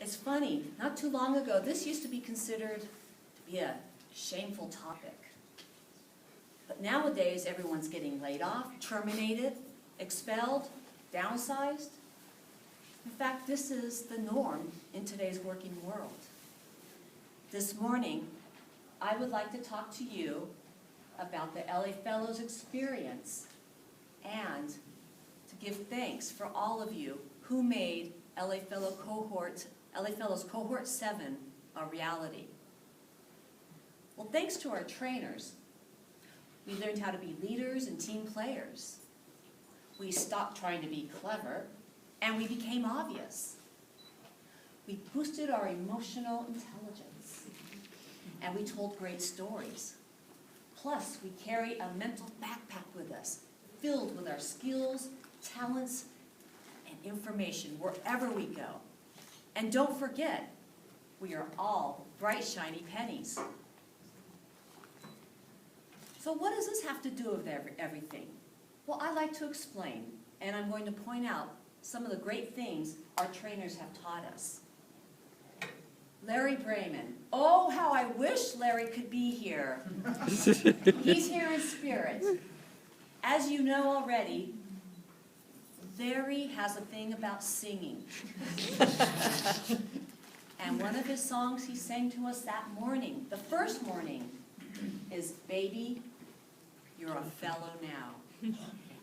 It's funny, not too long ago, this used to be considered to be a shameful topic. But nowadays, everyone's getting laid off, terminated, expelled, downsized. In fact, this is the norm in today's working world. This morning, I would like to talk to you about the LA Fellows experience and to give thanks for all of you who made LA Fellows Cohort 7 a reality. Well, thanks to our trainers, we learned how to be leaders and team players. We stopped trying to be clever, and we became obvious. We boosted our emotional intelligence, and we told great stories. Plus, we carry a mental backpack with us, filled with our skills, talents, and information wherever we go. And don't forget, we are all bright, shiny pennies. So what does this have to do with everything? Well, I like to explain, and I'm going to point out some of the great things our trainers have taught us. Larry Brayman. Oh, how I wish Larry could be here. He's here in spirit. As you know already, Larry has a thing about singing. And one of his songs he sang to us that morning, the first morning, is Baby, You're a Fellow Now.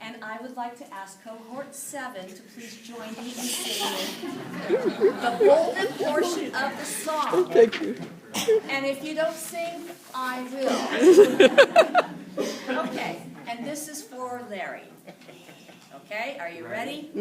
And I would like to ask Cohort 7 to please join me in singing the golden portion of the song. Thank you. And if you don't sing, I will. Okay, and this is for Larry. Okay, are you ready?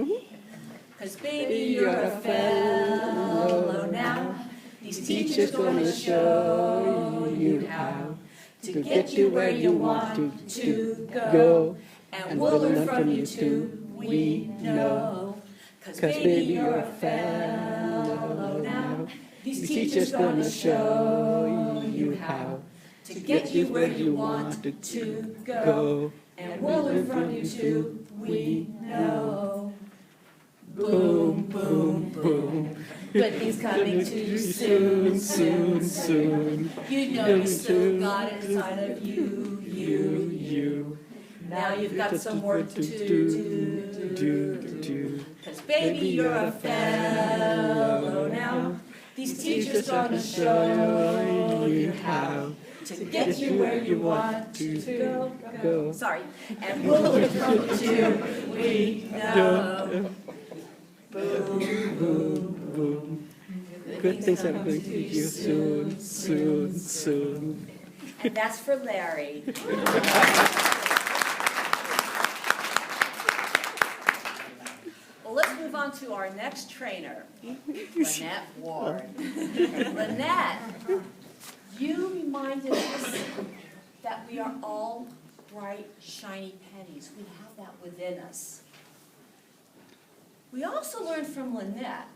Because baby, you're a fellow now. These teachers gonna show you how to get you where you want to go. And we'll learn from you too, we know. Because baby, you're a fellow now. These teachers gonna show you how to get you where you want to go. And we'll learn from you too, we know. Boom, boom, boom. Good things coming to you soon, soon, soon. You know you still got it inside of you, you. Now you've got some work to do. Because baby, you're a fellow now. These teachers gonna show you how to get you where you want to go. Sorry. And we'll learn from you too, we know. Boom, boom, boom. Good things are going to you soon, soon, soon. And that's for Larry. Well, let's move on to our next trainer, Lynette Ward. Lynette, you reminded us that we are all bright, shiny pennies. We have that within us. We also learned from Lynette,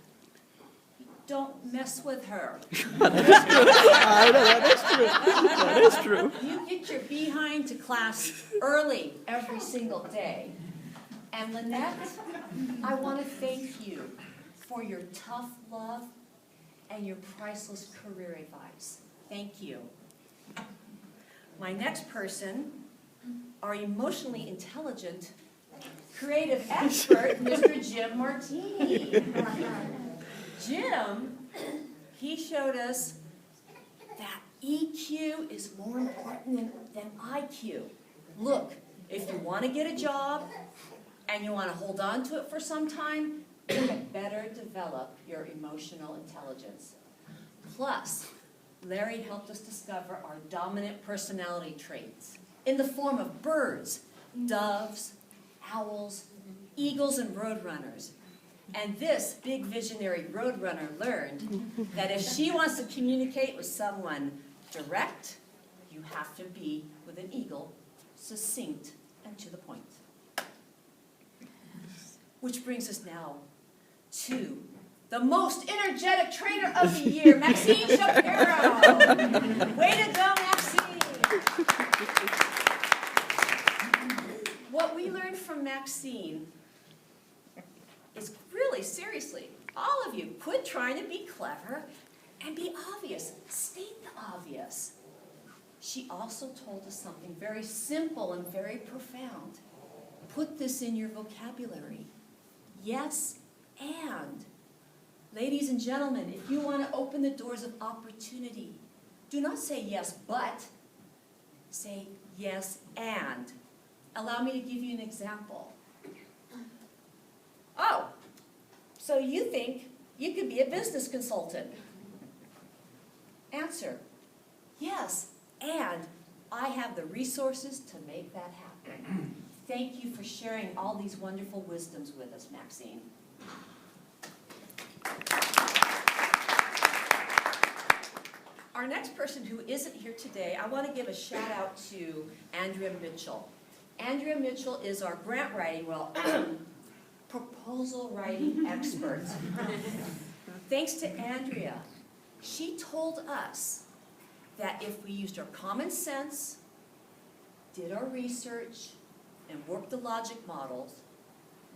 don't mess with her. That is true. You get your behind to class early every single day. And Lynette, I want to thank you for your tough love and your priceless career advice. Thank you. My next person, our emotionally intelligent, creative expert, Mr. Jim Martini. Jim, he showed us that EQ is more important than IQ. Look, if you want to get a job and you want to hold on to it for some time, you had better develop your emotional intelligence. Plus, Larry helped us discover our dominant personality traits in the form of birds, doves, owls, eagles, and roadrunners. And this big visionary roadrunner learned that if she wants to communicate with someone direct, you have to be, with an eagle, succinct and to the point. Which brings us now to the most energetic trainer of the year, Maxine Shapiro. Way to go, Maxine. What we learned from Maxine is really, seriously, all of of you, quit trying to be clever and be obvious. State the obvious. She also told us something very simple and very profound. Put this in your vocabulary. Yes, and. Ladies and gentlemen, if you want to open the doors of opportunity, do not say yes, but. Say yes, and. Allow me to give you an example. Oh, so you think you could be a business consultant? Answer, yes, and I have the resources to make that happen. Thank you for sharing all these wonderful wisdoms with us, Maxine. Our next person who isn't here today, I want to give a shout out to Andrea Mitchell. Andrea Mitchell is our grant writing, proposal writing expert. Thanks to Andrea, she told us that if we used our common sense, did our research, and worked the logic models,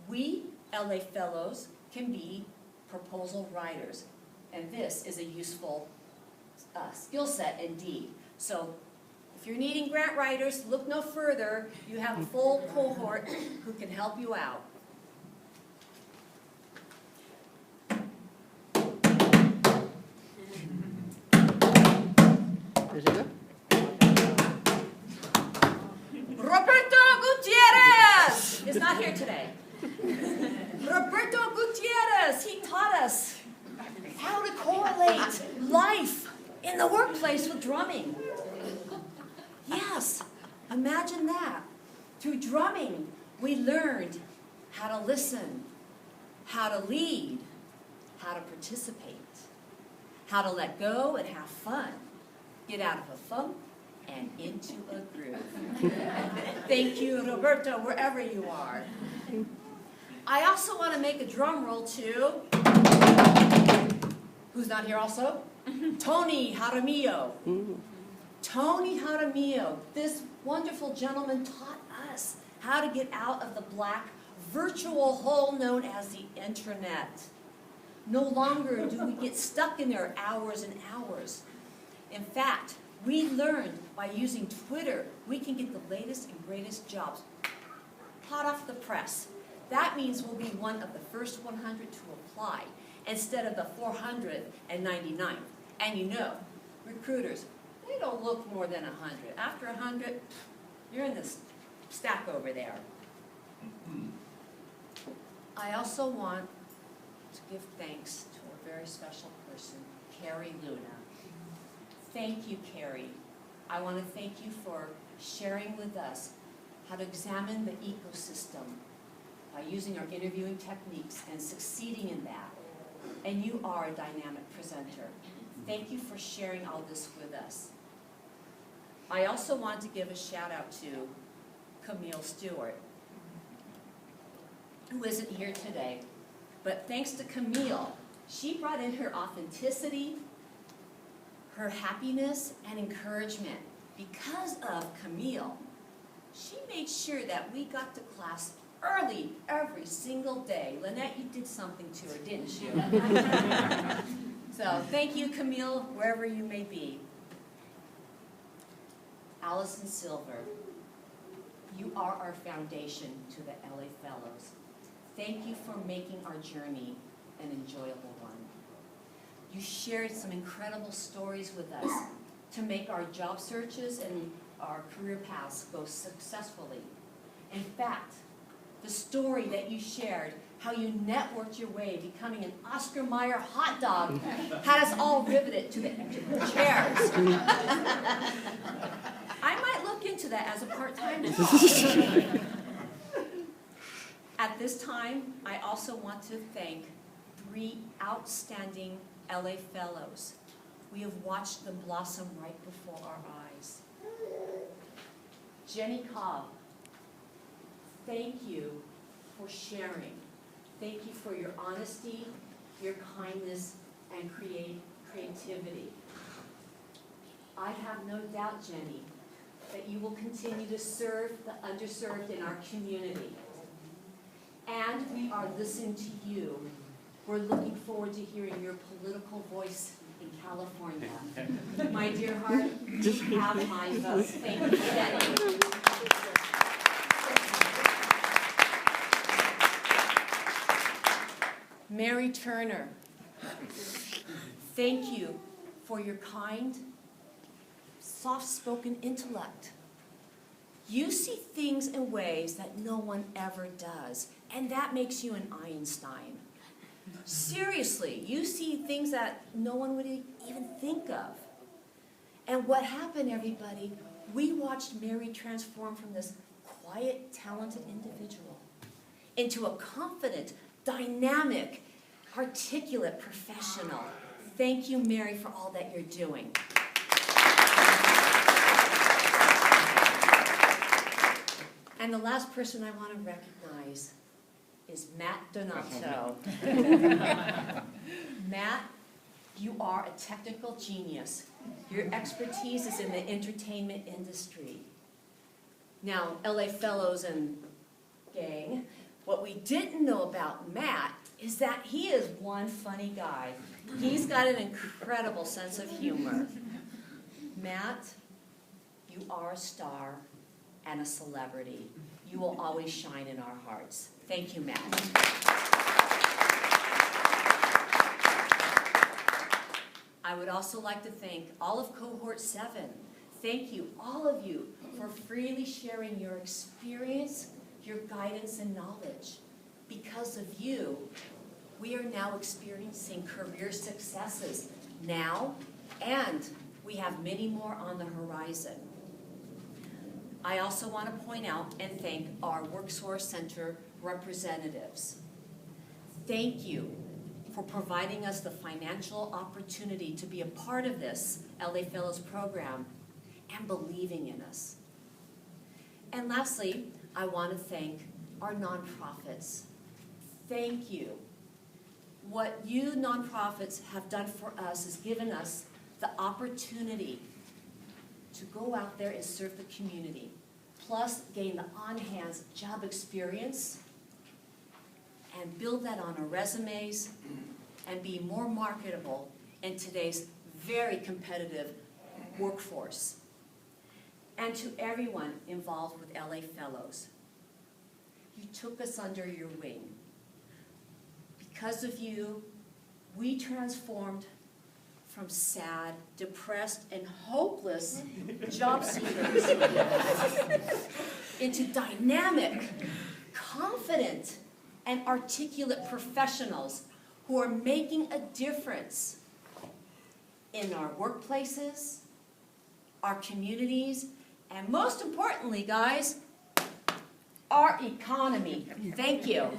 we, LA Fellows, can be proposal writers. And this is a useful skill set indeed. So if you're needing grant writers, look no further. You have a full cohort who can help you out. Roberto Gutierrez is not here today. Roberto Gutierrez, he taught us how to correlate life in the workplace with drumming. Yes, imagine that. Through drumming, we learned how to listen, how to lead, how to participate, how to let go and have fun, get out of a funk and into a groove. Thank you, Roberto, wherever you are. I also want to make a drum roll to, who's not here also? Tony Jaramillo. Tony Jaramillo, this wonderful gentleman taught us how to get out of the black virtual hole known as the internet. No longer do we get stuck in there hours and hours. In fact, we learned by using Twitter, we can get the latest and greatest jobs hot off the press. That means we'll be one of the first 100 to apply instead of the 499. And you know, recruiters, they don't look more than 100. After 100, you're in this stack over there. I also want to give thanks to a very special person, Carrie Luna. Thank you, Carrie. I want to thank you for sharing with us how to examine the ecosystem by using our interviewing techniques and succeeding in that. And you are a dynamic presenter. Thank you for sharing all this with us. I also want to give a shout out to Camille Stewart, who isn't here today. But thanks to Camille, she brought in her authenticity, her happiness, and encouragement. Because of Camille, she made sure that we got to class early every single day. Lynette, you did something to her, didn't you? So thank you, Camille, wherever you may be. Allison Silver, you are our foundation to the LA Fellows. Thank you for making our journey an enjoyable one. You shared some incredible stories with us to make our job searches and our career paths go successfully. In fact, the story that you shared, how you networked your way becoming an Oscar Mayer hot dog, had us all riveted to the edge of the chairs. I might look into that as a part-time job. At this time, I also want to thank 3 outstanding LA Fellows. We have watched them blossom right before our eyes. Jenny Cobb, thank you for sharing. Thank you for your honesty, your kindness, and creativity. I have no doubt, Jenny, that you will continue to serve the underserved in our community. And we are listening to you We're looking forward to hearing your political voice in California. My dear heart, you have my vote. Thank you, Jenny. Mary Turner, thank you for your kind, soft-spoken intellect. You see things in ways that no one ever does, and that makes you an Einstein. Seriously, you see things that no one would even think of. And what happened, everybody? We watched Mary transform from this quiet, talented individual into a confident, dynamic, articulate professional. Thank you, Mary, for all that you're doing. And the last person I want to recognize is Matt Donato. Matt, you are a technical genius. Your expertise is in the entertainment industry. Now, LA Fellows and gang, what we didn't know about Matt is that he is one funny guy. He's got an incredible sense of humor. Matt, you are a star and a celebrity. You will always shine in our hearts. Thank you, Matt. I would also like to thank all of Cohort 7. Thank you, all of you, for freely sharing your experience, your guidance, and knowledge. Because of you, we are now experiencing career successes now, and we have many more on the horizon. I also want to point out and thank our WorkSource Center representatives. Thank you for providing us the financial opportunity to be a part of this LA Fellows program and believing in us. And lastly, I want to thank our nonprofits. Thank you. What you nonprofits have done for us is given us the opportunity to go out there and serve the community, plus gain the on-hands job experience and build that on our resumes and be more marketable in today's very competitive workforce. And to everyone involved with LA Fellows, you took us under your wing. Because of you, we transformed from sad, depressed, and hopeless job seekers into dynamic, confident, and articulate professionals who are making a difference in our workplaces, our communities, and most importantly, guys, our economy. Thank you.